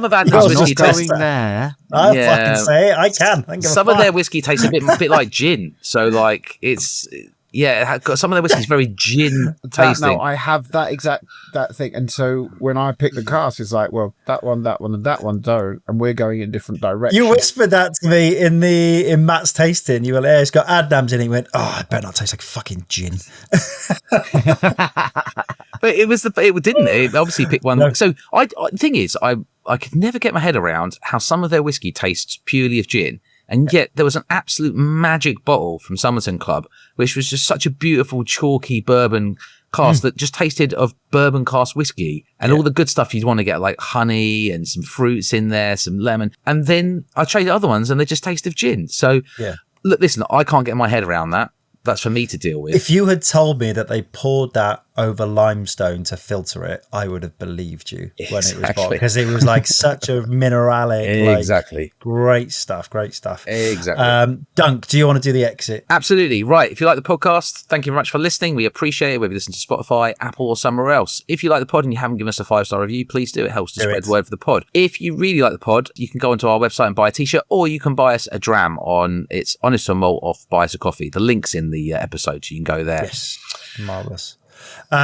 Speaker 1: of Adnams whiskey tastes
Speaker 2: there.
Speaker 3: I'll fucking say it. I can.
Speaker 1: Some of their whiskey tastes a bit like gin. So, like, it's. Yeah, some of their whiskey is very gin tasting.
Speaker 2: No, I have that thing, and so when I pick the cask, it's like, well, that one, and that one don't, and we're going in different directions.
Speaker 3: You whispered that to me in Matt's tasting. You were like, it's got Adnams in it. He went, oh, it better not taste like fucking gin.
Speaker 1: But it didn't. It obviously picked one. No. So the thing is, I could never get my head around how some of their whiskey tastes purely of gin. And yet there was an absolute magic bottle from Summerton Club, which was just such a beautiful, chalky bourbon cask that just tasted of bourbon cask whiskey and all the good stuff you'd want to get, like honey and some fruits in there, some lemon. And then I tried the other ones and they just taste of gin. So look, listen, I can't get my head around that. That's for me to deal with.
Speaker 3: If you had told me that they poured that over limestone to filter it, I would have believed you when it was bought, because it was like such a mineralic,
Speaker 1: exactly.
Speaker 3: Great stuff.
Speaker 1: Exactly.
Speaker 3: Dunk, do you want to do the exit?
Speaker 1: Absolutely. Right. If you like the podcast, thank you very much for listening. We appreciate it, whether you listen to Spotify, Apple, or somewhere else. If you like the pod and you haven't given us a 5-star review, please do. It helps to spread the word for the pod. If you really like the pod, you can go onto our website and buy a t-shirt, or you can buy us a dram on It's Honest or Malt off Buy Us a Coffee. The link's in the episode, so you can go there.
Speaker 3: Yes. Marvellous.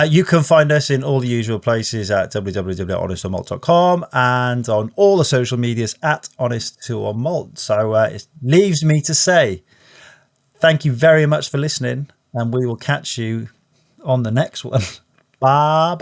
Speaker 3: You can find us in all the usual places at www.honestormalt.com and on all the social medias at Honest2or So it leaves me to say thank you very much for listening, and we will catch you on the next one. Bye.